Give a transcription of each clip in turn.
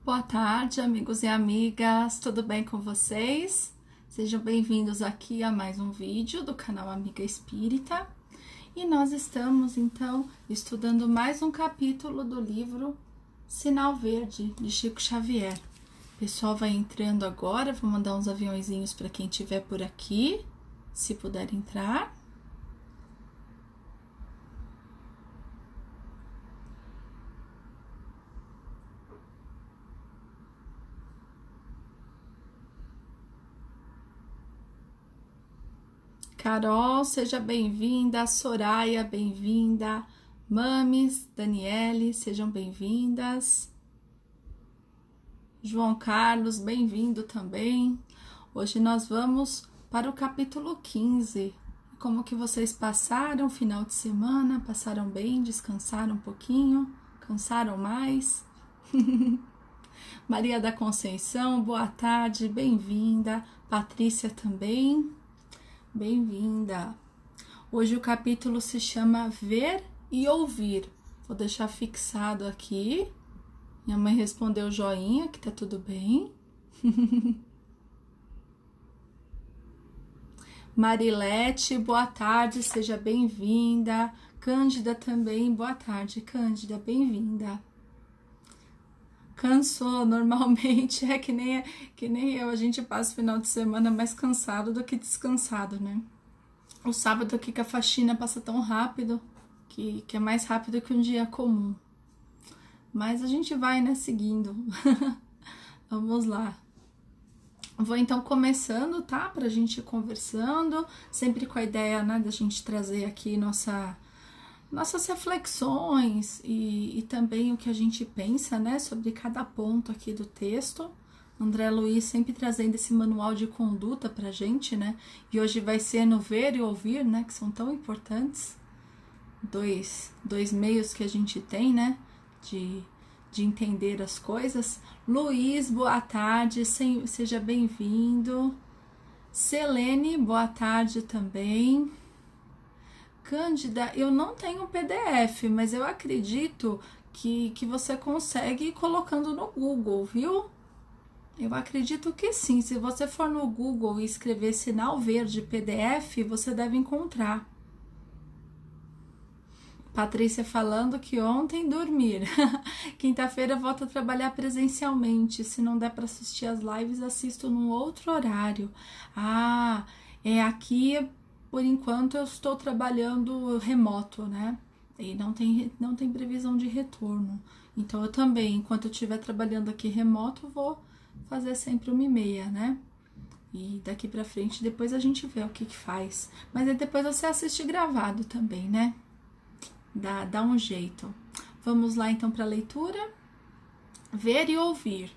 Boa tarde, amigos e amigas, tudo bem com vocês? Sejam bem-vindos aqui a mais um vídeo do canal Amiga Espírita. E nós estamos, então, estudando mais um capítulo do livro Sinal Verde, de Chico Xavier. O pessoal vai entrando agora, vou mandar uns aviãozinhos para quem estiver por aqui, se puder entrar. Carol, seja bem-vinda. Soraya, bem-vinda. Mames, Daniele, sejam bem-vindas. João Carlos, bem-vindo também. Hoje nós vamos para o capítulo 15. Como que vocês passaram o final de semana? Passaram bem? Descansaram um pouquinho? Cansaram mais? Maria da Conceição, boa tarde, bem-vinda. Patrícia também. Bem-vinda! Hoje o capítulo se chama Ver e Ouvir. Vou deixar fixado aqui. Minha mãe respondeu joinha, que tá tudo bem. Marilete, boa tarde, seja bem-vinda. Cândida também, boa tarde, Cândida, bem-vinda. Cansou, normalmente é que nem eu, a gente passa o final de semana mais cansado do que descansado, né? O sábado aqui que a faxina passa tão rápido, que é mais rápido que um dia comum. Mas a gente vai, né, seguindo. Vamos lá. Vou então começando, tá? Pra gente ir conversando, sempre com a ideia, né, da gente trazer aqui nossas reflexões e também o que a gente pensa, né, sobre cada ponto aqui do texto. André Luiz sempre trazendo esse manual de conduta pra gente, né, e hoje vai ser no ver e ouvir, né, que são tão importantes, dois meios que a gente tem, né, de entender as coisas. Luiz, boa tarde, seja bem-vindo. Selene, boa tarde também. Cândida, eu não tenho PDF, mas eu acredito que você consegue ir colocando no Google, viu? Eu acredito que sim. Se você for no Google e escrever Sinal Verde PDF, você deve encontrar. Patrícia falando que ontem dormir. Quinta-feira volto a trabalhar presencialmente. Se não der para assistir as lives, assisto num outro horário. Aqui... Por enquanto eu estou trabalhando remoto, né? E não tem previsão de retorno. Então eu também, enquanto eu estiver trabalhando aqui remoto, vou fazer sempre 1h30, né? E daqui pra frente depois a gente vê o que faz. Mas aí depois você assiste gravado também, né? Dá um jeito. Vamos lá então para a leitura. Ver e ouvir.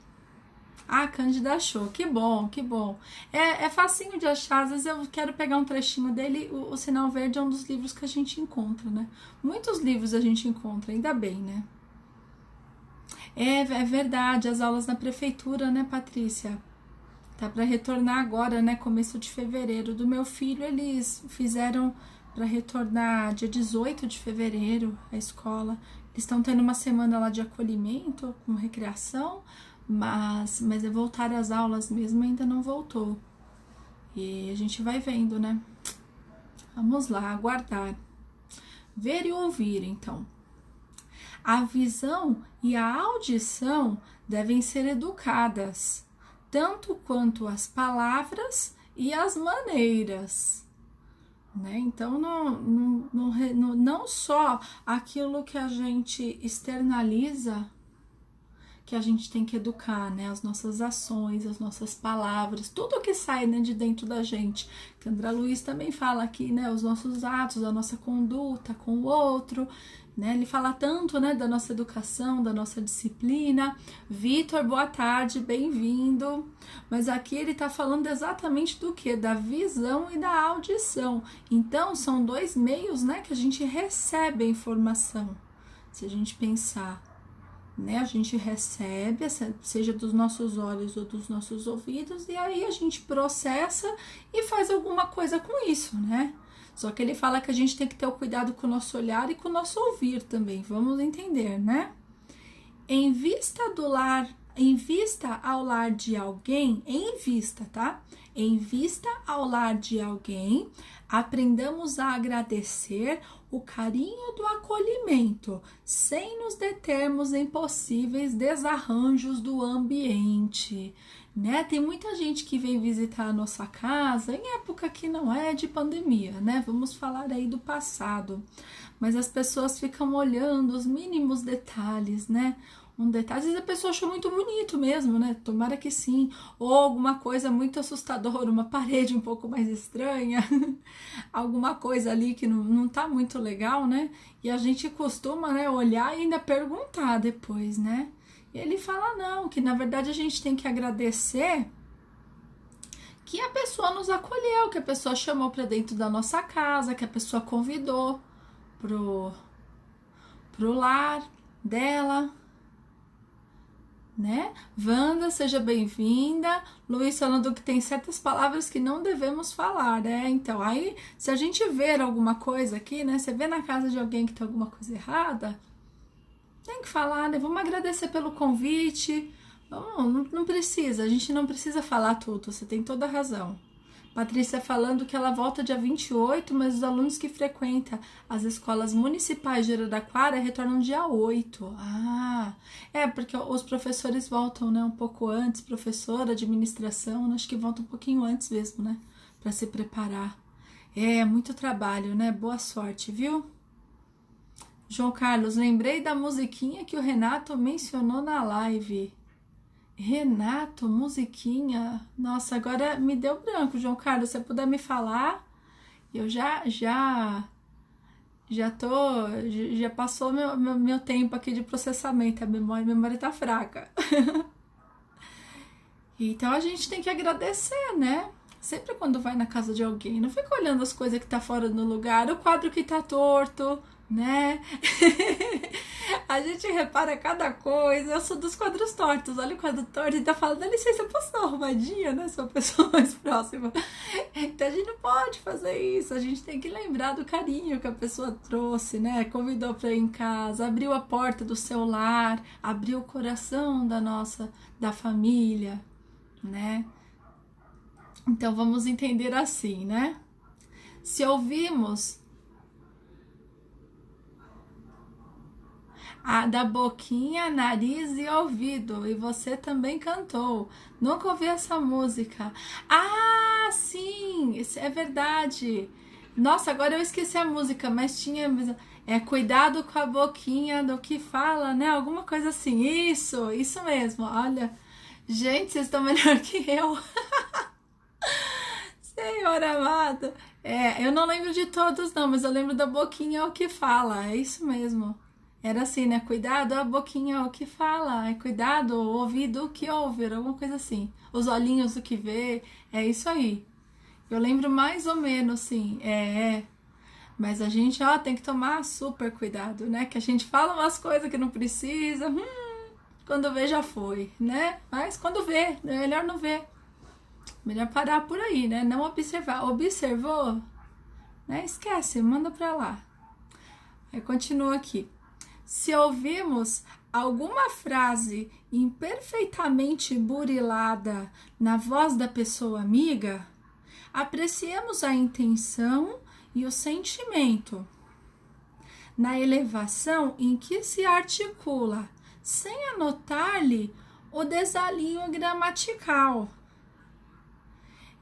Cândida achou, que bom, que bom. É facinho de achar, às vezes eu quero pegar um trechinho dele, o Sinal Verde é um dos livros que a gente encontra, né? Muitos livros a gente encontra, ainda bem, né? É verdade, as aulas na prefeitura, né, Patrícia? Tá para retornar agora, né, começo de fevereiro. Do meu filho, eles fizeram para retornar dia 18 de fevereiro, a escola. Eles estão tendo uma semana lá de acolhimento, com recreação, mas é voltar às aulas mesmo, ainda não voltou. E a gente vai vendo, né? Vamos lá, aguardar. Ver e ouvir, então. A visão e a audição devem ser educadas, tanto quanto as palavras e as maneiras. Né? Então, não só aquilo que a gente externaliza, que a gente tem que educar, né? As nossas ações, as nossas palavras, tudo que sai, né, de dentro da gente. Que André Luiz também fala aqui, né? Os nossos atos, a nossa conduta com o outro, né? Ele fala tanto, né, da nossa educação, da nossa disciplina. Vitor, boa tarde, bem-vindo. Mas aqui ele tá falando exatamente do que? Da visão e da audição. Então, são dois meios, né, que a gente recebe a informação. Se a gente pensar, né, a gente recebe, seja dos nossos olhos ou dos nossos ouvidos, e aí a gente processa e faz alguma coisa com isso, né? Só que ele fala que a gente tem que ter o cuidado com o nosso olhar e com o nosso ouvir também, vamos entender, né? Em vista do lar em vista ao lar de alguém, em vista, tá? Em vista ao lar de alguém, aprendamos a agradecer o carinho do acolhimento, sem nos determos em possíveis desarranjos do ambiente, né? Tem muita gente que vem visitar a nossa casa em época que não é de pandemia, né? Vamos falar aí do passado. Mas as pessoas ficam olhando os mínimos detalhes, né? Um detalhe, às vezes a pessoa achou muito bonito mesmo, né? Tomara que sim. Ou alguma coisa muito assustadora, uma parede um pouco mais estranha, alguma coisa ali que não tá muito legal, né? E a gente costuma, né, olhar e ainda perguntar depois, né? E ele fala não, que na verdade a gente tem que agradecer que a pessoa nos acolheu, que a pessoa chamou para dentro da nossa casa, que a pessoa convidou pro lar dela, né? Wanda, seja bem-vinda. Luiz falando que tem certas palavras que não devemos falar, né? Então, aí, se a gente ver alguma coisa aqui, né? Você vê na casa de alguém que tem alguma coisa errada, tem que falar, né? Vamos agradecer pelo convite. Não precisa, a gente não precisa falar tudo, você tem toda a razão. Patrícia falando que ela volta dia 28, mas os alunos que frequentam as escolas municipais de Araraquara retornam dia 8. Ah, porque os professores voltam, né, um pouco antes, professora, administração, acho que volta um pouquinho antes mesmo, né, para se preparar. É, muito trabalho, né, boa sorte, viu? João Carlos, lembrei da musiquinha que o Renato mencionou na live. Renato, musiquinha. Nossa, agora me deu branco, João Carlos. Se você puder me falar, eu já passou meu tempo aqui de processamento. A memória tá fraca. Então a gente tem que agradecer, né? Sempre quando vai na casa de alguém, não fica olhando as coisas que tá fora do lugar, o quadro que tá torto, né? A gente repara cada coisa. Eu sou dos quadros tortos. Olha o quadro torto e tá falando, dá licença, eu posso dar uma arrumadinha, né? Sou a pessoa mais próxima. Então a gente não pode fazer isso. A gente tem que lembrar do carinho que a pessoa trouxe, né? Convidou pra ir em casa, abriu a porta do seu lar, abriu o coração da família, né? Então vamos entender assim, né? Se ouvimos da boquinha, nariz e ouvido. E você também cantou. Nunca ouvi essa música. Ah, sim, isso é verdade. Nossa, agora eu esqueci a música, mas tinha... cuidado com a boquinha do que fala, né? Alguma coisa assim. Isso mesmo. Olha, gente, vocês estão melhor que eu. Senhor amado. Eu não lembro de todos não, mas eu lembro da boquinha o que fala. É isso mesmo. Era assim, né? Cuidado, a boquinha o que fala. Cuidado, o ouvido o que ouve. Alguma coisa assim. Os olhinhos o que vê. É isso aí. Eu lembro mais ou menos, sim. Mas a gente, tem que tomar super cuidado, né? Que a gente fala umas coisas que não precisa. Quando vê, já foi, né? Mas quando vê, é melhor não ver. Melhor parar por aí, né? Não observar. Observou? Né? Esquece, manda pra lá. Aí continua aqui. Se ouvimos alguma frase imperfeitamente burilada na voz da pessoa amiga, apreciemos a intenção e o sentimento na elevação em que se articula, sem anotar-lhe o desalinho gramatical.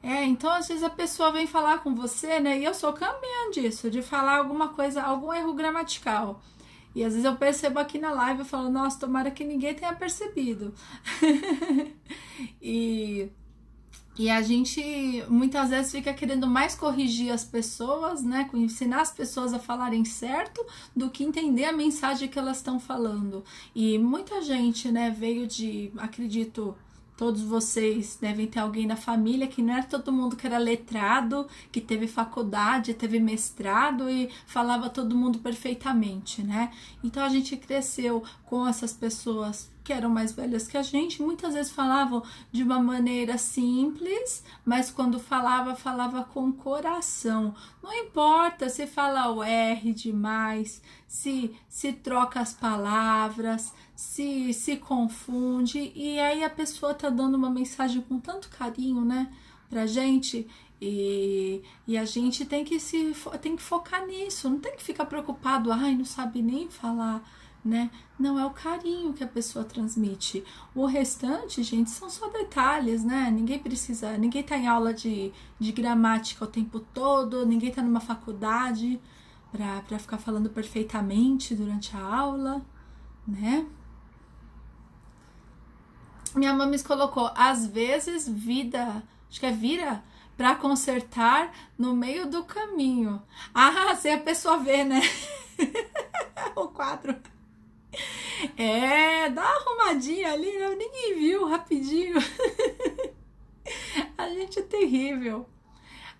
Então às vezes a pessoa vem falar com você, né? E eu sou campeã disso, de falar alguma coisa, algum erro gramatical. E às vezes eu percebo aqui na live, eu falo, nossa, tomara que ninguém tenha percebido. E a gente muitas vezes fica querendo mais corrigir as pessoas, né? Ensinar as pessoas a falarem certo do que entender a mensagem que elas estão falando. E muita gente, né, veio de, acredito, todos vocês devem ter alguém na família que não era todo mundo que era letrado, que teve faculdade, teve mestrado e falava todo mundo perfeitamente, né? Então a gente cresceu com essas pessoas porque eram mais velhas que a gente, muitas vezes falavam de uma maneira simples, mas quando falava com coração. Não importa se fala o R demais, se troca as palavras, se confunde, e aí a pessoa tá dando uma mensagem com tanto carinho, né, pra gente. E a gente tem que focar nisso, não tem que ficar preocupado, ai, não sabe nem falar, né? Não, é o carinho que a pessoa transmite. O restante, gente, são só detalhes, né? Ninguém tá em aula de gramática o tempo todo, ninguém tá numa faculdade pra ficar falando perfeitamente durante a aula, né? Minha mãe me colocou, às vezes, acho que é vira para consertar no meio do caminho. Ah, sem a pessoa ver, né? O quadro. Dá uma arrumadinha ali, né? Ninguém viu, rapidinho. A gente é terrível.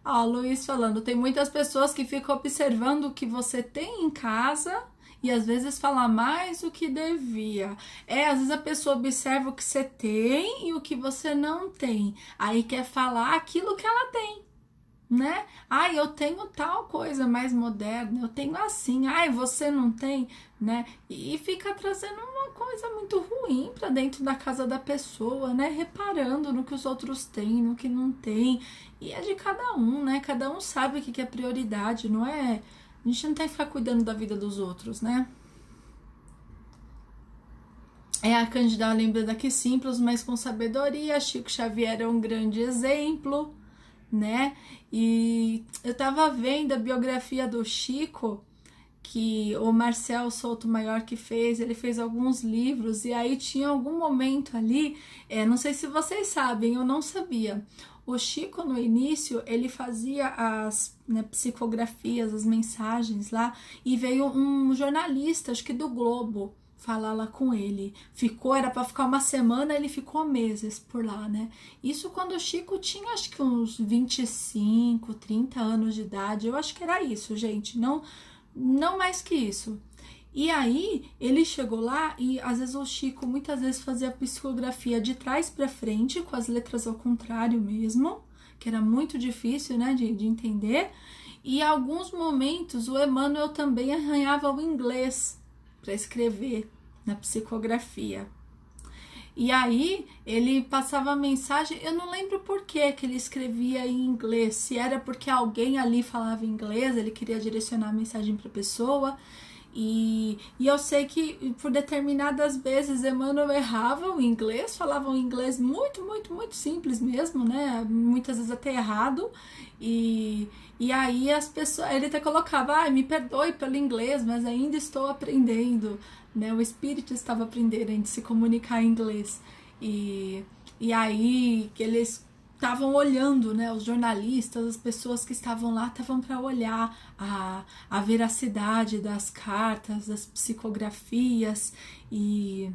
Ó, Luiz falando, tem muitas pessoas que ficam observando o que você tem em casa e às vezes fala mais do que devia. Às vezes a pessoa observa o que você tem e o que você não tem. Aí quer falar aquilo que ela tem, né? Ai, eu tenho tal coisa mais moderna, eu tenho assim. Ai, você não tem, né? E fica trazendo uma coisa muito ruim para dentro da casa da pessoa, né? Reparando no que os outros têm, no que não tem. E é de cada um, né? Cada um sabe o que é prioridade, não é? A gente não tem que ficar cuidando da vida dos outros, né? A Cândida lembra daqui simples, mas com sabedoria. Chico Xavier é um grande exemplo, né? E eu tava vendo a biografia do Chico, que o Marcel Souto Maior que fez, ele fez alguns livros, e aí tinha algum momento ali, não sei se vocês sabem, eu não sabia. O Chico, no início, ele fazia as psicografias, as mensagens lá, e veio um jornalista, acho que do Globo, falar lá com ele. Era para ficar uma semana, ele ficou meses por lá, né? Isso quando o Chico tinha, acho que uns 25, 30 anos de idade. Eu acho que era isso, gente. Não mais que isso. E aí, ele chegou lá e, às vezes, o Chico muitas vezes fazia a psicografia de trás para frente, com as letras ao contrário mesmo, que era muito difícil, né, de entender. E, em alguns momentos, o Emmanuel também arranhava o inglês para escrever na psicografia. E aí, ele passava a mensagem, eu não lembro por que ele escrevia em inglês, se era porque alguém ali falava inglês, ele queria direcionar a mensagem para a pessoa. E eu sei que por determinadas vezes Emmanuel errava o inglês, falava um inglês muito, muito, muito simples mesmo, né? Muitas vezes até errado. E aí as pessoas, ele até colocava, me perdoe pelo inglês, mas ainda estou aprendendo, né? O espírito estava aprendendo a se comunicar em inglês. E aí que eles estavam olhando, né, os jornalistas, as pessoas que estavam lá estavam para olhar a veracidade das cartas, das psicografias, e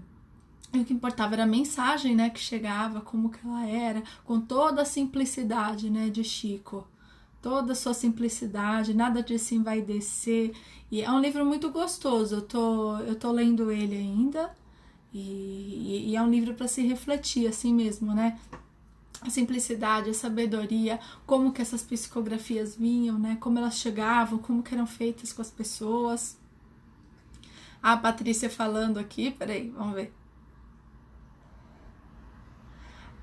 o que importava era a mensagem, né, que chegava, como que ela era, com toda a simplicidade, né, de Chico, toda a sua simplicidade, nada de se envaidecer. E é um livro muito gostoso, eu tô lendo ele ainda, e é um livro para se refletir assim mesmo, né? A simplicidade, a sabedoria, como que essas psicografias vinham, né? Como elas chegavam, como que eram feitas com as pessoas. A Patrícia falando aqui, peraí, vamos ver.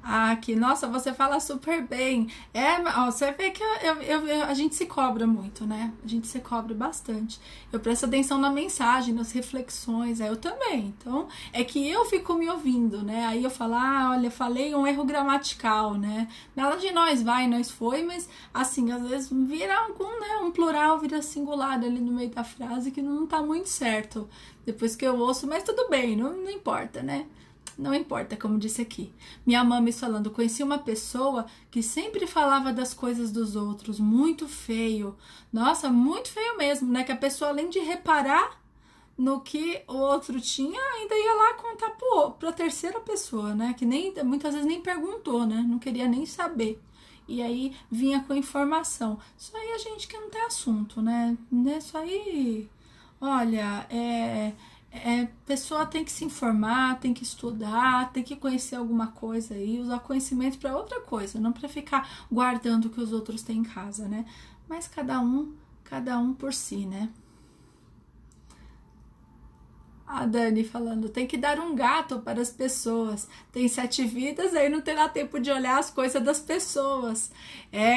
Aqui, nossa, você fala super bem. Você vê que a gente se cobra muito, né? A gente se cobra bastante. Eu presto atenção na mensagem, nas reflexões, eu também. Então, é que eu fico me ouvindo, né? Aí eu falo, olha, falei um erro gramatical, né? Nada de nós foi, mas assim, às vezes vira um plural, vira singular ali no meio da frase que não tá muito certo. Depois que eu ouço, mas tudo bem, não importa, né? Não importa, como disse aqui. Minha mãe me falando, conheci uma pessoa que sempre falava das coisas dos outros, muito feio. Nossa, muito feio mesmo, né? Que a pessoa, além de reparar no que o outro tinha, ainda ia lá contar pra terceira pessoa, né? Que muitas vezes nem perguntou, né? Não queria nem saber. E aí vinha com informação. Isso aí a gente que não tem assunto, né? Isso aí, olha, Pessoa tem que se informar, tem que estudar, tem que conhecer alguma coisa aí, usar conhecimento para outra coisa, não para ficar guardando o que os outros têm em casa, né? Mas cada um por si, né? A Dani falando, tem que dar um gato para as pessoas. Tem 7 vidas, aí não terá tempo de olhar as coisas das pessoas.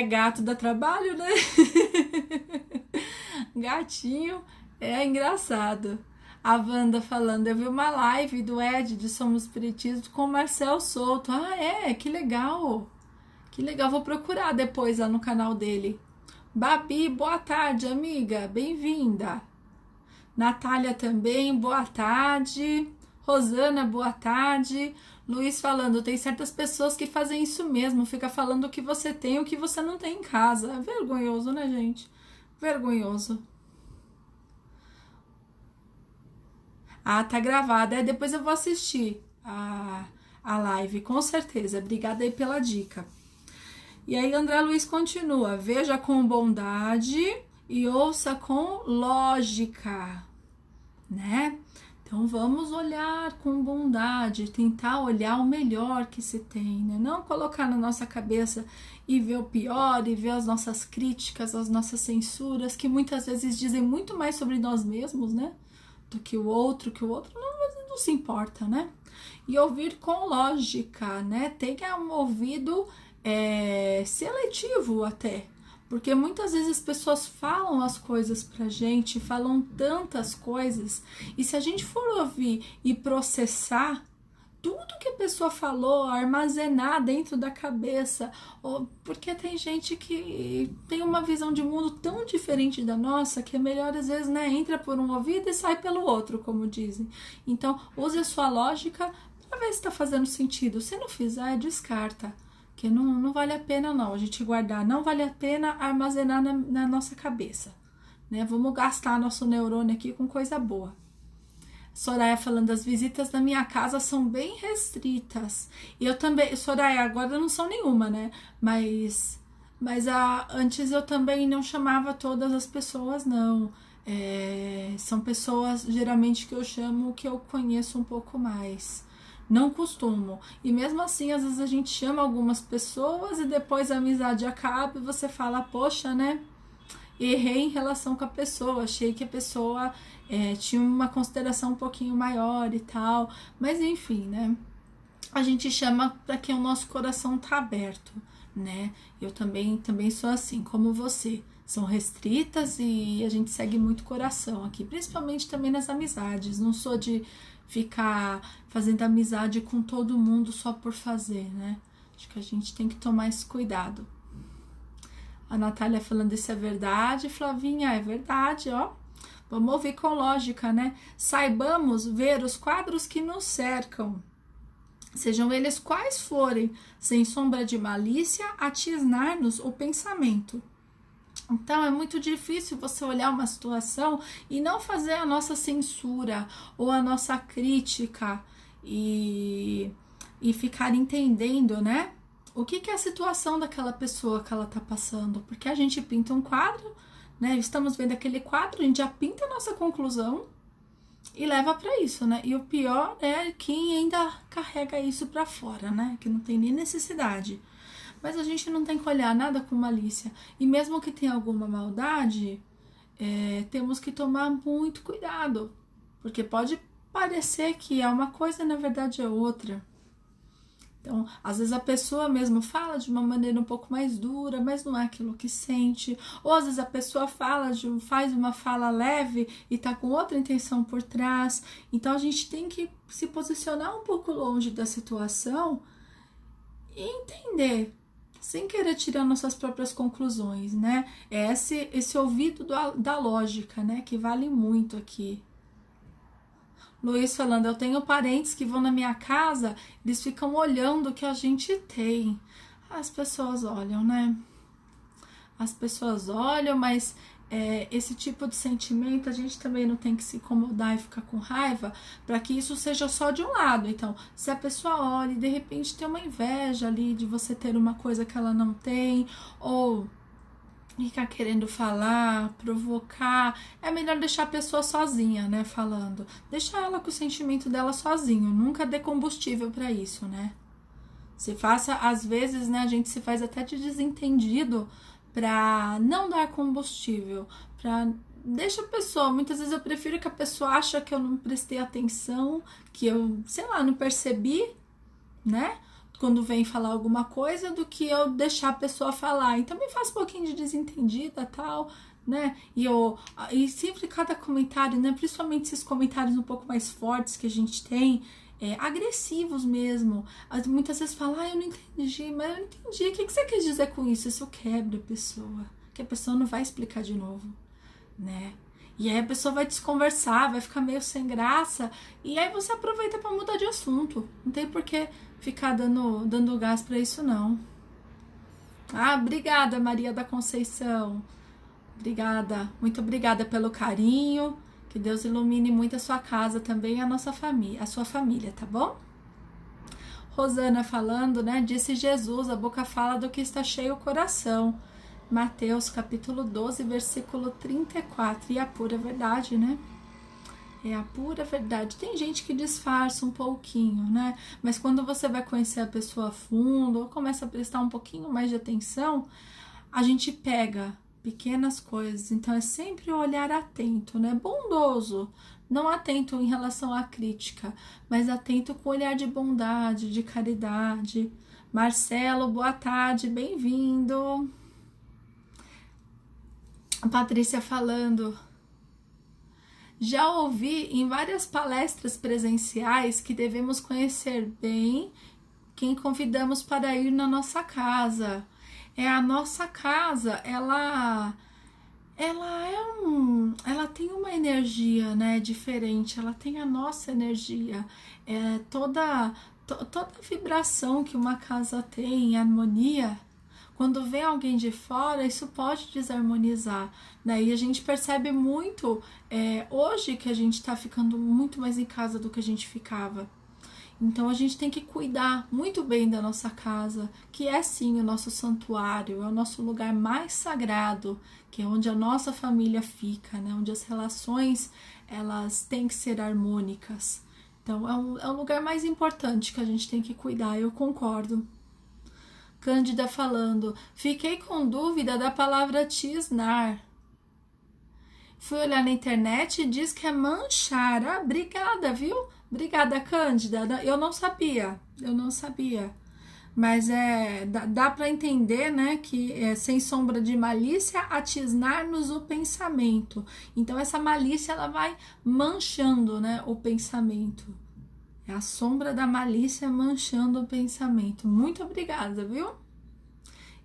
Gato dá trabalho, né? Gatinho é engraçado. A Wanda falando, eu vi uma live do Ed de Somos Espiritismo com o Marcel Souto. Ah, que legal. Que legal, vou procurar depois lá no canal dele. Babi, boa tarde, amiga. Bem-vinda. Natália também, boa tarde. Rosana, boa tarde. Luiz falando, tem certas pessoas que fazem isso mesmo, fica falando o que você tem e o que você não tem em casa. É vergonhoso, né, gente? Vergonhoso. Ah, tá gravada. Depois eu vou assistir a live, com certeza. Obrigada aí pela dica. E aí, André Luiz continua. Veja com bondade e ouça com lógica, né? Então, vamos olhar com bondade, tentar olhar o melhor que se tem, né? Não colocar na nossa cabeça e ver o pior, e ver as nossas críticas, as nossas censuras, que muitas vezes dizem muito mais sobre nós mesmos, né? Do que o outro não se importa, né? E ouvir com lógica, né? Tenha um ouvido seletivo até, porque muitas vezes as pessoas falam as coisas pra gente, falam tantas coisas, e se a gente for ouvir e processar tudo que a pessoa falou, armazenar dentro da cabeça, porque tem gente que tem uma visão de mundo tão diferente da nossa, que é melhor às vezes, né, entra por um ouvido e sai pelo outro, como dizem. Então, use a sua lógica para ver se está fazendo sentido. Se não fizer, descarta, que não vale a pena não, a gente guardar, não vale a pena armazenar na nossa cabeça, né? Vamos gastar nosso neurônio aqui com coisa boa. Soraya falando, as visitas na minha casa são bem restritas. E eu também, Soraya, agora não são nenhuma, né? Mas antes eu também não chamava todas as pessoas, não. São pessoas, geralmente, que eu chamo, que eu conheço um pouco mais. Não costumo. E mesmo assim, às vezes a gente chama algumas pessoas e depois a amizade acaba e você fala, poxa, né? Errei em relação com a pessoa, achei que a pessoa tinha uma consideração um pouquinho maior e tal, mas enfim, né? A gente chama para que o nosso coração tá aberto, né? Eu também sou assim, como você. São restritas e a gente segue muito coração aqui, principalmente também nas amizades. Não sou de ficar fazendo amizade com todo mundo só por fazer, né? Acho que a gente tem que tomar esse cuidado. A Natália falando, isso é verdade. Flavinha, é verdade, ó. Vamos ouvir com lógica, né? Saibamos ver os quadros que nos cercam, sejam eles quais forem, sem sombra de malícia, atisnar-nos o pensamento. Então, é muito difícil você olhar uma situação e não fazer a nossa censura ou a nossa crítica e ficar entendendo, né? O que é a situação daquela pessoa que ela tá passando? Porque a gente pinta um quadro, né? Estamos vendo aquele quadro, a gente já pinta a nossa conclusão e leva para isso, né? E o pior é quem ainda carrega isso para fora, né? Que não tem nem necessidade. Mas a gente não tem que olhar nada com malícia. E mesmo que tenha alguma maldade, temos que tomar muito cuidado. Porque pode parecer que é uma coisa e na verdade é outra. Então, às vezes a pessoa mesmo fala de uma maneira um pouco mais dura, mas não é aquilo que sente. Ou às vezes a pessoa faz uma fala leve e tá com outra intenção por trás. Então, a gente tem que se posicionar um pouco longe da situação e entender, sem querer tirar nossas próprias conclusões, né? É esse ouvido da lógica, né? Que vale muito aqui. Luiz falando, eu tenho parentes que vão na minha casa, eles ficam olhando o que a gente tem. As pessoas olham, né? As pessoas olham, mas esse tipo de sentimento a gente também não tem que se incomodar e ficar com raiva para que isso seja só de um lado. Então, se a pessoa olha e de repente tem uma inveja ali de você ter uma coisa que ela não tem, ou ficar querendo falar, provocar, é melhor deixar a pessoa sozinha, né, falando. Deixar ela com o sentimento dela sozinho, nunca dê combustível para isso, né? Se faça, às vezes, né, a gente se faz até de desentendido para não dar combustível, para deixa a pessoa, muitas vezes eu prefiro que a pessoa ache que eu não prestei atenção, que eu, sei lá, não percebi, né? Quando vem falar alguma coisa, do que eu deixar a pessoa falar. Então me faz um pouquinho de desentendida, tal, né? E sempre cada comentário, né? Principalmente esses comentários um pouco mais fortes que a gente tem, agressivos mesmo. Muitas vezes falam, eu não entendi, mas eu não entendi. O que você quer dizer com isso? Isso quebra a pessoa, que a pessoa não vai explicar de novo, né? E aí a pessoa vai desconversar, vai ficar meio sem graça, e aí você aproveita para mudar de assunto. Não tem por que ficar dando gás para isso, não. Ah, obrigada, Maria da Conceição. Obrigada, muito obrigada pelo carinho. Que Deus ilumine muito a sua casa também, a nossa família, a sua família, tá bom? Rosana falando, né? Disse Jesus, a boca fala do que está cheio o coração. Mateus capítulo 12, versículo 34. E a pura verdade, né? É a pura verdade. Tem gente que disfarça um pouquinho, né? Mas quando você vai conhecer a pessoa a fundo, ou começa a prestar um pouquinho mais de atenção, a gente pega pequenas coisas. Então é sempre um olhar atento, né? Bondoso. Não atento em relação à crítica, mas atento com olhar de bondade, de caridade. Marcelo, boa tarde, bem-vindo. A Patrícia falando. Já ouvi em várias palestras presenciais que devemos conhecer bem quem convidamos para ir na nossa casa. A nossa casa, ela tem uma energia, né, diferente. Ela tem a nossa energia. Toda vibração que uma casa tem em harmonia. Quando vem alguém de fora, isso pode desarmonizar, né? E a gente percebe muito hoje que a gente está ficando muito mais em casa do que a gente ficava. Então a gente tem que cuidar muito bem da nossa casa, que é sim o nosso santuário, é o nosso lugar mais sagrado, que é onde a nossa família fica, né? Onde as relações elas têm que ser harmônicas. Então é um lugar mais importante que a gente tem que cuidar, eu concordo. Cândida falando, fiquei com dúvida da palavra tisnar. Fui olhar na internet e diz que é manchar. Ah, obrigada, viu? Obrigada, Cândida. Eu não sabia. Mas dá para entender, né, que sem sombra de malícia, atisnar-nos o pensamento. Então essa malícia ela vai manchando, né, o pensamento. É a sombra da malícia manchando o pensamento. Muito obrigada, viu?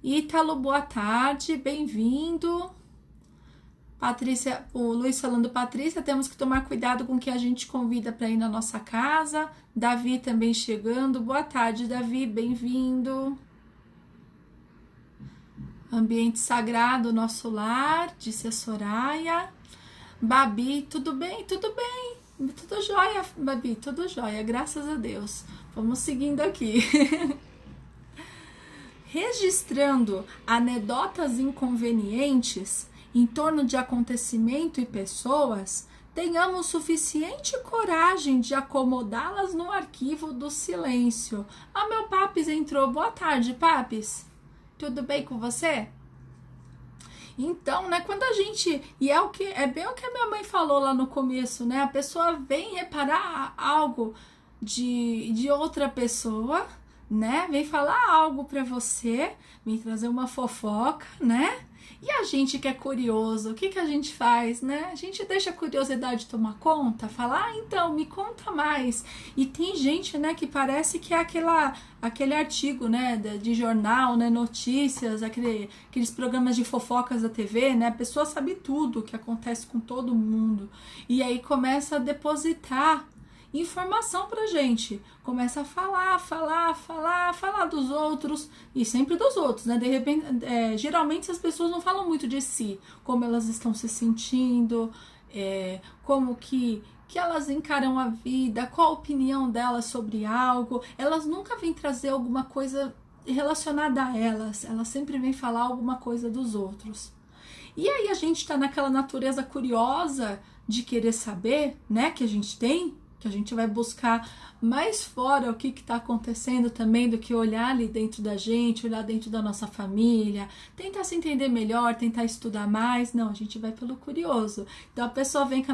Ítalo, boa tarde, bem-vindo. Patrícia, o Luiz falando, Patrícia, temos que tomar cuidado com o que a gente convida para ir na nossa casa. Davi também chegando. Boa tarde, Davi, bem-vindo. Ambiente sagrado, nosso lar, disse a Soraya. Babi, tudo bem? Tudo bem. Tudo jóia, Babi, tudo jóia, graças a Deus. Vamos seguindo aqui. Registrando anedotas inconvenientes em torno de acontecimento e pessoas, tenhamos suficiente coragem de acomodá-las no arquivo do silêncio. Ah, meu Papis entrou. Boa tarde, Papis. Tudo bem com você? Então, né, quando a gente, e é bem o que a minha mãe falou lá no começo, né, a pessoa vem reparar algo de outra pessoa, né, vem falar algo pra você, vem trazer uma fofoca, né, e a gente que é curioso, o que a gente faz, né? A gente deixa a curiosidade tomar conta, falar, então, me conta mais. E tem gente, né, que parece que é aquele artigo, né, de jornal, né, notícias, aqueles programas de fofocas da TV, né? A pessoa sabe tudo o que acontece com todo mundo. E aí começa a depositar informação pra gente, começa a falar dos outros, e sempre dos outros, né? De repente, geralmente as pessoas não falam muito de si, como elas estão se sentindo, como que elas encaram a vida, qual a opinião delas sobre algo. Elas nunca vêm trazer alguma coisa relacionada a elas sempre vêm falar alguma coisa dos outros. E aí a gente tá naquela natureza curiosa de querer saber, né, que a gente tem, que a gente vai buscar mais fora o que está acontecendo também do que olhar ali dentro da gente, olhar dentro da nossa família, tentar se entender melhor, tentar estudar mais. Não, a gente vai pelo curioso. Então a pessoa vem com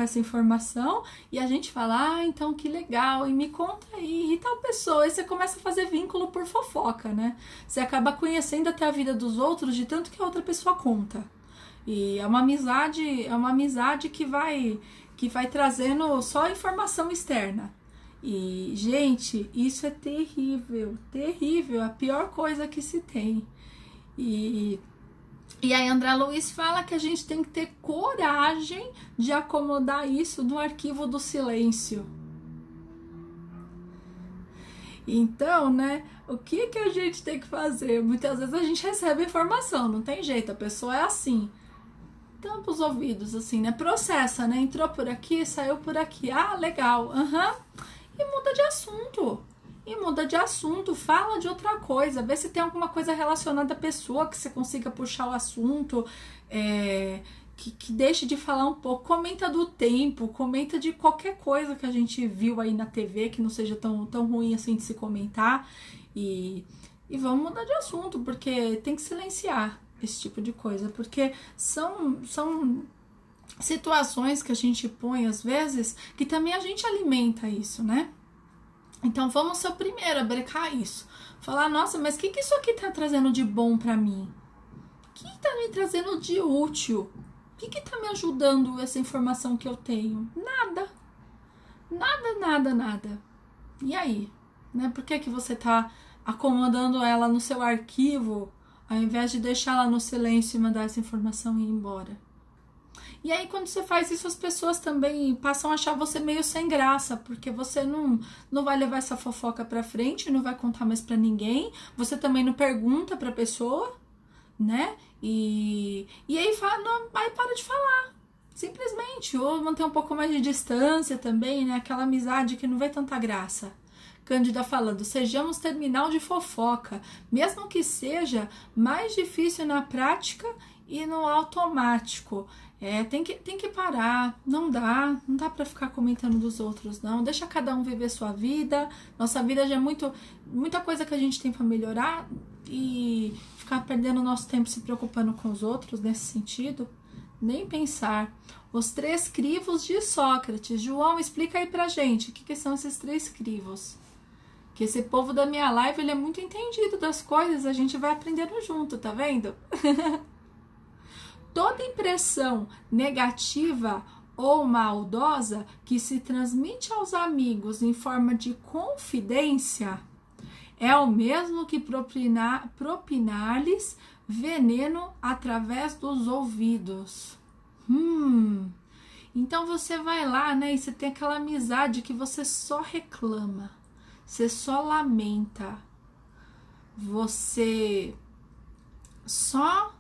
essa informação e a gente fala, ah, então que legal, e me conta aí, e tal pessoa. E você começa a fazer vínculo por fofoca, né? Você acaba conhecendo até a vida dos outros de tanto que a outra pessoa conta. E é uma amizade que vai trazendo só informação externa. E, gente, isso é terrível, terrível, a pior coisa que se tem. E aí André Luiz fala que a gente tem que ter coragem de acomodar isso no arquivo do silêncio. Então, né, o que a gente tem que fazer? Muitas vezes a gente recebe informação, não tem jeito, a pessoa é assim. Tampa os ouvidos, assim, né? Processa, né? Entrou por aqui, saiu por aqui. Ah, legal. E muda de assunto. Fala de outra coisa. Vê se tem alguma coisa relacionada à pessoa que você consiga puxar o assunto. Que deixe de falar um pouco. Comenta do tempo. Comenta de qualquer coisa que a gente viu aí na TV que não seja tão ruim assim de se comentar. E vamos mudar de assunto, porque tem que silenciar esse tipo de coisa, porque são situações que a gente põe às vezes que também a gente alimenta isso, né? Então vamos ser o primeiro a brecar isso, falar, nossa, mas o que isso aqui tá trazendo de bom pra mim? O que tá me trazendo de útil? O que tá me ajudando essa informação que eu tenho? Nada. E aí? Né? Por que você tá acomodando ela no seu arquivo ao invés de deixá-la no silêncio e mandar essa informação ir embora? E aí, quando você faz isso, as pessoas também passam a achar você meio sem graça, porque você não vai levar essa fofoca pra frente, não vai contar mais pra ninguém, você também não pergunta pra pessoa, né? E aí, aí para de falar, simplesmente, ou manter um pouco mais de distância também, né? Aquela amizade que não vê tanta graça. Cândida falando, sejamos terminal de fofoca, mesmo que seja mais difícil na prática e no automático. Tem que parar, não dá pra ficar comentando dos outros, não. Deixa cada um viver sua vida. Nossa vida já é muita coisa que a gente tem pra melhorar, e ficar perdendo nosso tempo se preocupando com os outros nesse sentido, nem pensar. Os 3 crivos de Sócrates. João, explica aí pra gente, o que são esses 3 crivos? Que esse povo da minha live, ele é muito entendido das coisas, a gente vai aprendendo junto, tá vendo? Toda impressão negativa ou maldosa que se transmite aos amigos em forma de confidência é o mesmo que propinar-lhes veneno através dos ouvidos. Então você vai lá, né, e você tem aquela amizade que você só reclama. Você só lamenta, você só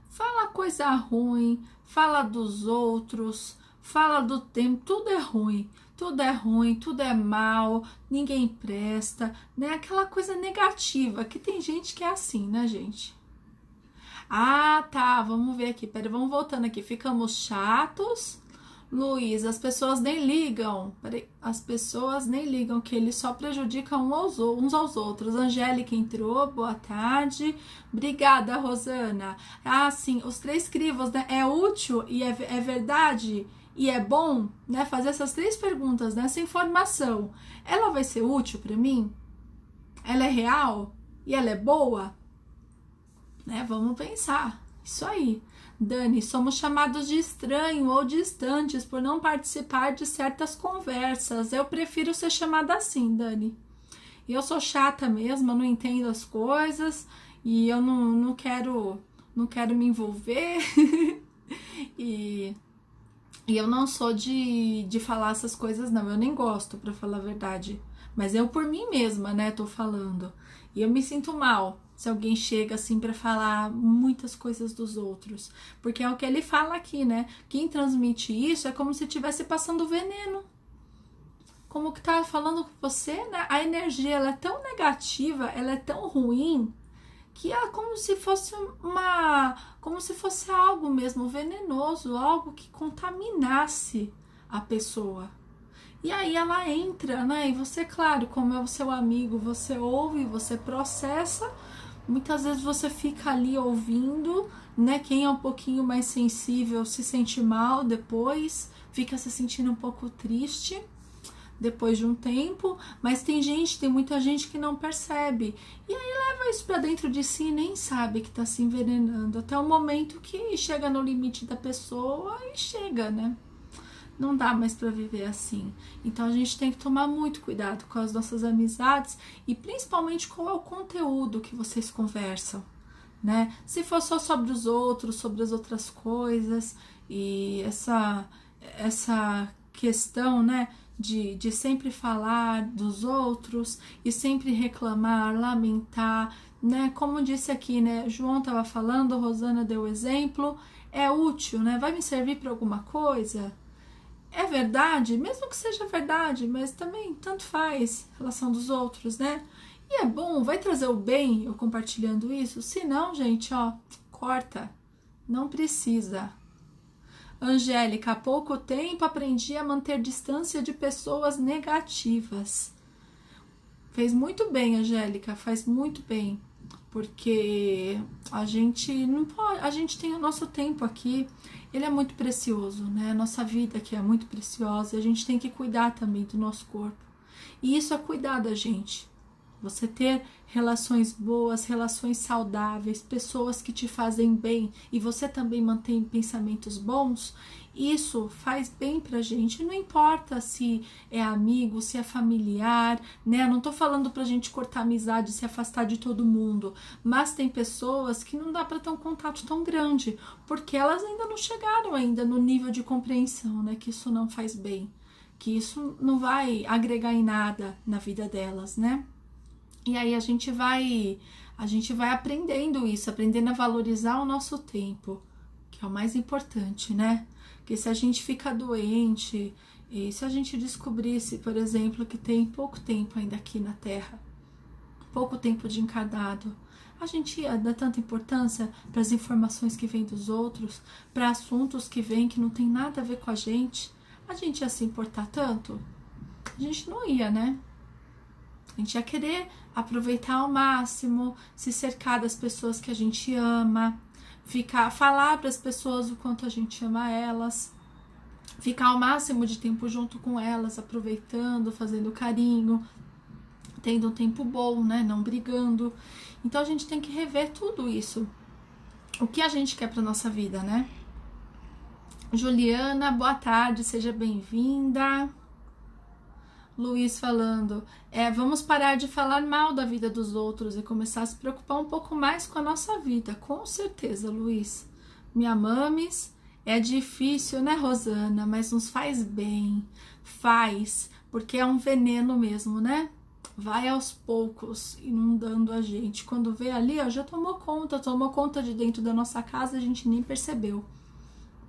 fala coisa ruim, fala dos outros, fala do tempo, tudo é ruim, tudo é mal, ninguém presta, né? Aquela coisa negativa, que tem gente que é assim, né, gente? Ah, tá, vamos ver aqui, pera, vamos voltando aqui, ficamos chatos. Luiz, as pessoas nem ligam. As pessoas nem ligam, que eles só prejudicam uns aos outros. Angélica entrou, boa tarde. Obrigada, Rosana. Ah, sim, os 3 crivos, né? É útil e é verdade e é bom, né? Fazer essas 3 perguntas, né? Essa informação, ela vai ser útil para mim? Ela é real? E ela é boa? Né? Vamos pensar. Isso aí. Dani, somos chamados de estranho ou distantes por não participar de certas conversas. Eu prefiro ser chamada assim, Dani. Eu sou chata mesmo, eu não entendo as coisas e eu não quero me envolver. e eu não sou de falar essas coisas, não. Eu nem gosto, pra falar a verdade. Mas eu por mim mesma, né, tô falando. E eu me sinto mal se alguém chega assim pra falar muitas coisas dos outros, porque é o que ele fala aqui, né? Quem transmite isso é como se estivesse passando veneno, como que tá falando com você, né? A energia, ela é tão negativa, ela é tão ruim, que é como se fosse algo mesmo venenoso, algo que contaminasse a pessoa. E aí ela entra, né? E você, claro, como é o seu amigo, você ouve, você processa. Muitas vezes você fica ali ouvindo, né? Quem é um pouquinho mais sensível se sente mal depois, fica se sentindo um pouco triste depois de um tempo, mas tem muita gente que não percebe. E aí leva isso pra dentro de si e nem sabe que tá se envenenando. Até o momento que chega no limite da pessoa e chega, né? Não dá mais para viver assim. Então a gente tem que tomar muito cuidado com as nossas amizades e principalmente qual é o conteúdo que vocês conversam, né? Se for só sobre os outros, sobre as outras coisas e essa questão, né, de sempre falar dos outros e sempre reclamar, lamentar, né? Como disse aqui, né? João estava falando, Rosana deu exemplo, é útil, né? Vai me servir para alguma coisa? É verdade, mesmo que seja verdade, mas também tanto faz a relação dos outros, né? E é bom, vai trazer o bem eu compartilhando isso? Se não, gente, ó, corta. Não precisa. Angélica, há pouco tempo aprendi a manter distância de pessoas negativas. Fez muito bem, Angélica, faz muito bem. Porque a gente não pode, a gente tem o nosso tempo aqui, ele é muito precioso, né? A nossa vida aqui é muito preciosa e a gente tem que cuidar também do nosso corpo. E isso é cuidar da gente. Você ter relações boas, relações saudáveis, pessoas que te fazem bem e você também mantém pensamentos bons, isso faz bem pra gente. Não importa se é amigo, se é familiar, né? Não tô falando pra gente cortar amizade, se afastar de todo mundo, mas tem pessoas que não dá pra ter um contato tão grande, porque elas ainda não chegaram ainda no nível de compreensão, né? Que isso não faz bem, que isso não vai agregar em nada na vida delas, né? E aí a gente vai aprendendo isso, aprendendo a valorizar o nosso tempo, que é o mais importante, né? Porque se a gente fica doente, e se a gente descobrisse, por exemplo, que tem pouco tempo ainda aqui na Terra, pouco tempo de encarnado, a gente ia dar tanta importância para as informações que vêm dos outros, para assuntos que vêm que não tem nada a ver com a gente ia se importar tanto? A gente não ia, né? A gente ia querer aproveitar ao máximo, se cercar das pessoas que a gente ama, falar para as pessoas o quanto a gente ama elas, ficar ao máximo de tempo junto com elas, aproveitando, fazendo carinho, tendo um tempo bom, né? Não brigando. Então a gente tem que rever tudo isso. O que a gente quer para nossa vida, né? Juliana, boa tarde, seja bem-vinda. Luiz falando, vamos parar de falar mal da vida dos outros e começar a se preocupar um pouco mais com a nossa vida. Com certeza, Luiz. Me amames, é difícil, né, Rosana? Mas nos faz bem. Faz, porque é um veneno mesmo, né? Vai aos poucos, inundando a gente. Quando vê ali, ó, já tomou conta de dentro da nossa casa, a gente nem percebeu,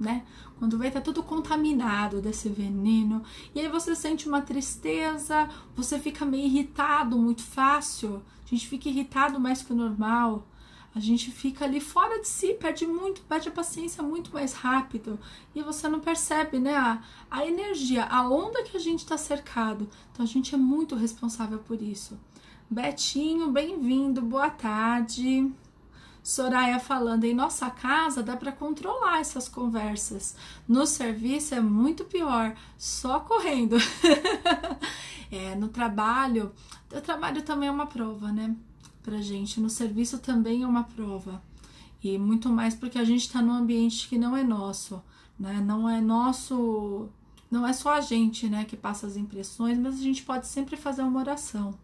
né? Quando vê, tá tudo contaminado desse veneno, e aí você sente uma tristeza, você fica meio irritado muito fácil, a gente fica irritado mais que o normal, a gente fica ali fora de si, perde a paciência muito mais rápido, e você não percebe, né, a energia, a onda que a gente tá cercado. Então a gente é muito responsável por isso. Betinho, bem-vindo, boa tarde. Soraya falando, em nossa casa dá para controlar essas conversas. No serviço é muito pior, só correndo. No trabalho, o trabalho também é uma prova, né? Pra gente, no serviço também é uma prova. E muito mais porque a gente tá num ambiente que não é nosso, né? Não é nosso, não é só a gente, né, que passa as impressões, mas a gente pode sempre fazer uma oração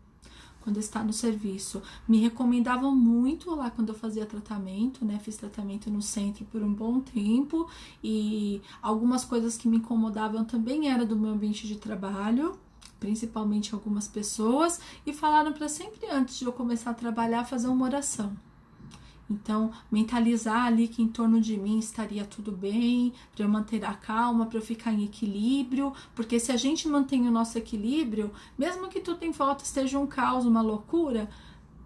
quando está no serviço. Me recomendavam muito lá quando eu fazia tratamento, né? Fiz tratamento no centro por um bom tempo e algumas coisas que me incomodavam também era do meu ambiente de trabalho, principalmente algumas pessoas, e falaram para sempre antes de eu começar a trabalhar fazer uma oração. Então, mentalizar ali que em torno de mim estaria tudo bem, para eu manter a calma, para eu ficar em equilíbrio, porque se a gente mantém o nosso equilíbrio, mesmo que tudo em volta esteja um caos, uma loucura,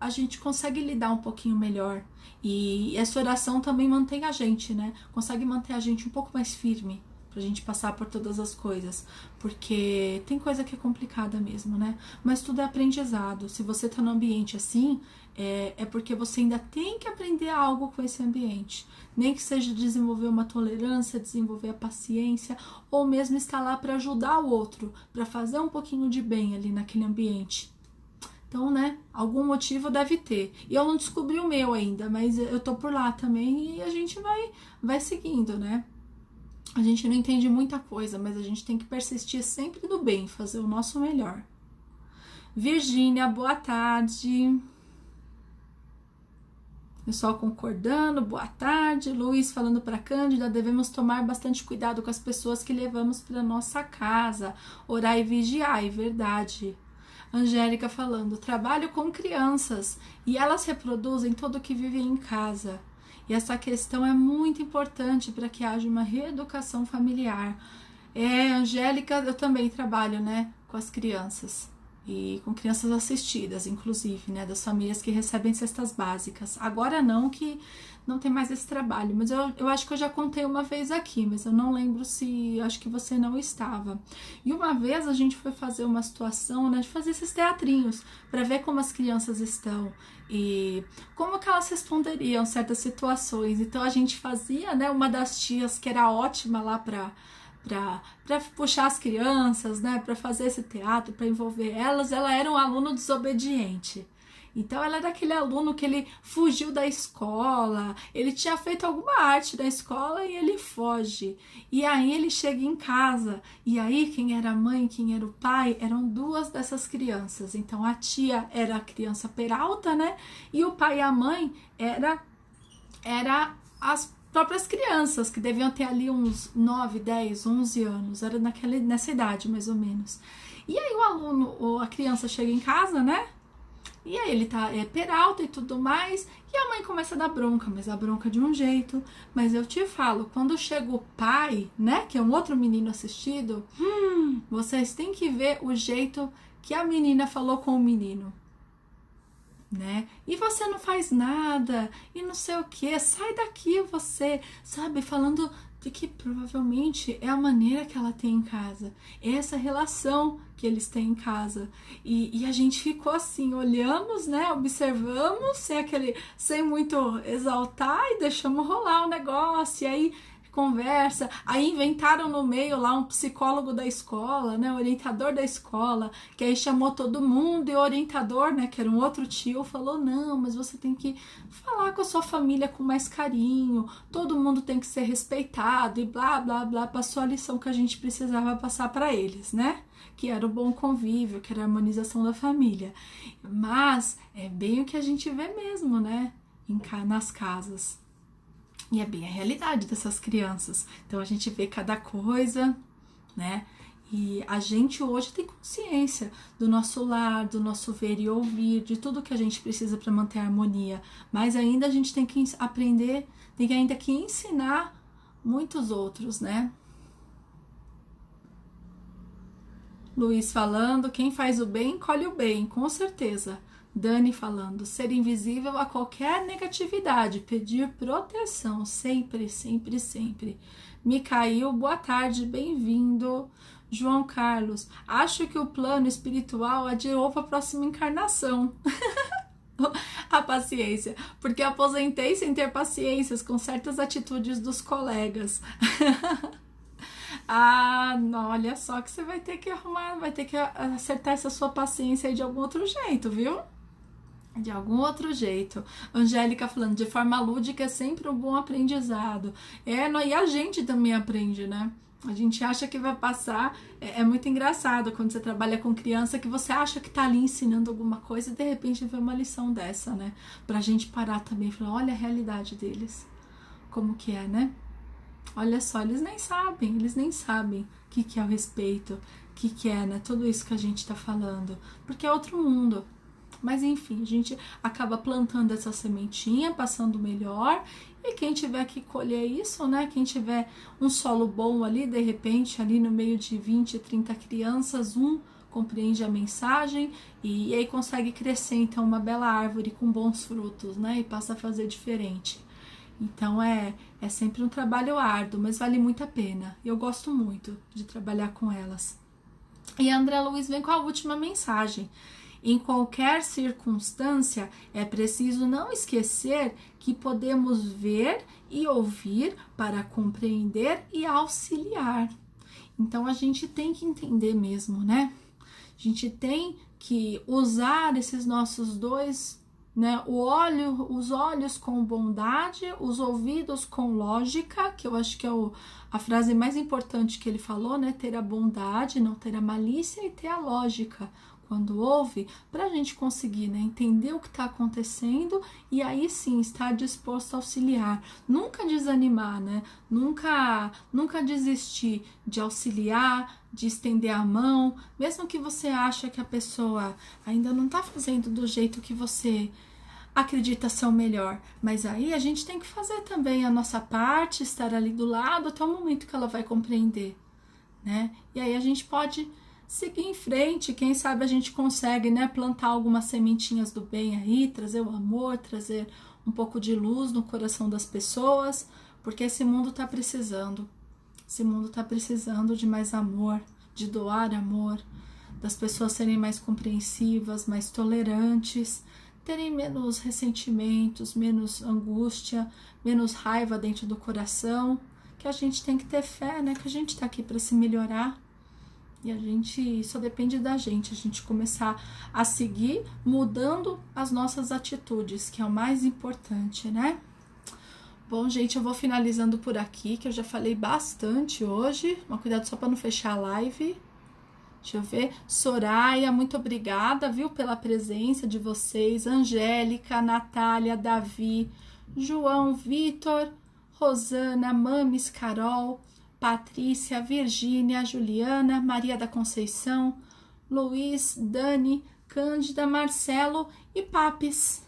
a gente consegue lidar um pouquinho melhor. E essa oração também mantém a gente, né? Consegue manter a gente um pouco mais firme pra gente passar por todas as coisas. Porque tem coisa que é complicada mesmo, né? Mas tudo é aprendizado. Se você tá num ambiente assim, é porque você ainda tem que aprender algo com esse ambiente. Nem que seja desenvolver uma tolerância, desenvolver a paciência, ou mesmo estar lá para ajudar o outro, para fazer um pouquinho de bem ali naquele ambiente. Então, né, algum motivo deve ter. E eu não descobri o meu ainda, mas eu tô por lá também e a gente vai seguindo, né? A gente não entende muita coisa, mas a gente tem que persistir sempre no bem, fazer o nosso melhor. Virgínia, boa tarde. Pessoal concordando, boa tarde. Luiz falando para Cândida, devemos tomar bastante cuidado com as pessoas que levamos para nossa casa. Orar e vigiar, é verdade. Angélica falando, trabalho com crianças e elas reproduzem tudo o que vivem em casa. E essa questão é muito importante para que haja uma reeducação familiar. Angélica, eu também trabalho, né, com as crianças. E com crianças assistidas, inclusive, né, das famílias que recebem cestas básicas. Agora não, que não tem mais esse trabalho, mas eu acho que eu já contei uma vez aqui, mas eu não lembro se, acho que você não estava. E uma vez a gente foi fazer uma situação, né, de fazer esses teatrinhos, para ver como as crianças estão e como que elas responderiam certas situações. Então a gente fazia, né, uma das tias que era ótima lá para puxar as crianças, né, para fazer esse teatro, para envolver elas. Ela era um aluno desobediente. Então ela era aquele aluno que ele fugiu da escola, ele tinha feito alguma arte da escola e ele foge. E aí ele chega em casa, e aí quem era a mãe, quem era o pai, eram duas dessas crianças. Então a tia era a criança peralta, né, e o pai e a mãe era as próprias crianças, que deviam ter ali uns 9, 10, 11 anos, era nessa idade mais ou menos. E aí o aluno, a criança chega em casa, né? E aí ele tá peralta e tudo mais, e a mãe começa a dar bronca, mas a bronca de um jeito. Mas eu te falo, quando chega o pai, né, que é um outro menino assistido, vocês têm que ver o jeito que a menina falou com o menino. Né? E você não faz nada, e não sei o que, sai daqui você, sabe? Falando de que provavelmente é a maneira que ela tem em casa, é essa relação que eles têm em casa. E a gente ficou assim, olhamos, né? Observamos, sem muito exaltar, e deixamos rolar o negócio, e aí conversa, aí inventaram no meio lá um psicólogo da escola, né, orientador da escola, que aí chamou todo mundo, e o orientador, né, que era um outro tio, falou, não, mas você tem que falar com a sua família com mais carinho, todo mundo tem que ser respeitado, e blá, blá, blá, passou a lição que a gente precisava passar para eles, né, que era o bom convívio, que era a harmonização da família. Mas é bem o que a gente vê mesmo, né, nas casas. E é bem a realidade dessas crianças. Então a gente vê cada coisa, né? E a gente hoje tem consciência do nosso lar, do nosso ver e ouvir, de tudo que a gente precisa para manter a harmonia. Mas ainda a gente tem que aprender, tem ainda que ensinar muitos outros, né? Luiz falando, quem faz o bem, colhe o bem, com certeza. Dani falando, ser invisível a qualquer negatividade, pedir proteção, sempre, sempre, sempre. Micael, boa tarde, bem-vindo. João Carlos, acho que o plano espiritual adiou para a próxima encarnação. A paciência, porque aposentei sem ter paciências com certas atitudes dos colegas. Não, olha só que você vai ter que arrumar, vai ter que acertar essa sua paciência aí de algum outro jeito, viu? De algum outro jeito. Angélica falando, de forma lúdica é sempre um bom aprendizado. E a gente também aprende, né? A gente acha que vai passar. É muito engraçado quando você trabalha com criança, que você acha que tá ali ensinando alguma coisa e de repente vê uma lição dessa, né? Pra gente parar também e falar, olha a realidade deles. Como que é, né? Olha só, eles nem sabem o que é o respeito, o que é, né? Tudo isso que a gente tá falando. Porque é outro mundo. Mas enfim, a gente acaba plantando essa sementinha, passando melhor, e quem tiver que colher isso, né, quem tiver um solo bom ali, de repente, ali no meio de 20, 30 crianças, compreende a mensagem e aí consegue crescer, então, uma bela árvore com bons frutos, né? E passa a fazer diferente. Então, é sempre um trabalho árduo, mas vale muito a pena. Eu gosto muito de trabalhar com elas. E a André Luiz vem com a última mensagem. Em qualquer circunstância, é preciso não esquecer que podemos ver e ouvir para compreender e auxiliar. Então, a gente tem que entender mesmo, né? A gente tem que usar esses nossos dois, né? Os olhos com bondade, os ouvidos com lógica, que eu acho que é a frase mais importante que ele falou, né? Ter a bondade, não ter a malícia e ter a lógica quando ouve, para a gente conseguir, né, entender o que está acontecendo e aí sim estar disposto a auxiliar. Nunca desanimar, né? Nunca desistir de auxiliar, de estender a mão, mesmo que você acha que a pessoa ainda não está fazendo do jeito que você acredita ser o melhor, mas aí a gente tem que fazer também a nossa parte, estar ali do lado até o momento que ela vai compreender, né? E aí a gente pode seguir em frente, quem sabe a gente consegue, né, plantar algumas sementinhas do bem aí, trazer o amor, trazer um pouco de luz no coração das pessoas, porque esse mundo tá precisando. Esse mundo tá precisando de mais amor, de doar amor, das pessoas serem mais compreensivas, mais tolerantes, terem menos ressentimentos, menos angústia, menos raiva dentro do coração, que a gente tem que ter fé, né, que a gente tá aqui para se melhorar. E a gente, só depende da gente, a gente começar a seguir mudando as nossas atitudes, que é o mais importante, né? Bom, gente, eu vou finalizando por aqui, que eu já falei bastante hoje. Mas cuidado só para não fechar a live. Deixa eu ver. Soraya, muito obrigada, viu, pela presença de vocês. Angélica, Natália, Davi, João, Vitor, Rosana, Mames, Carol, Patrícia, Virgínia, Juliana, Maria da Conceição, Luiz, Dani, Cândida, Marcelo e Papis.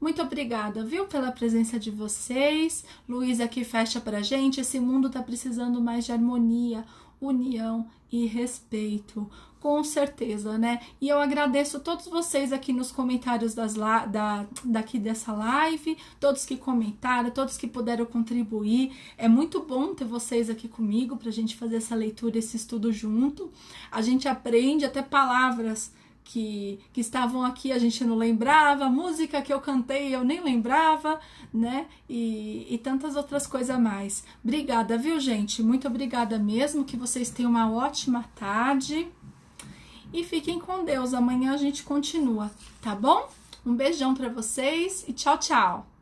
Muito obrigada, viu, pela presença de vocês. Luiz aqui fecha pra gente. Esse mundo tá precisando mais de harmonia, união e respeito. Com certeza, né? E eu agradeço todos vocês aqui nos comentários daqui dessa live, todos que comentaram, todos que puderam contribuir. É muito bom ter vocês aqui comigo pra gente fazer essa leitura, esse estudo junto. A gente aprende até palavras que estavam aqui, a gente não lembrava, música que eu cantei eu nem lembrava, né? E tantas outras coisas a mais. Obrigada, viu, gente? Muito obrigada mesmo, que vocês tenham uma ótima tarde. E fiquem com Deus, amanhã a gente continua, tá bom? Um beijão pra vocês e tchau, tchau!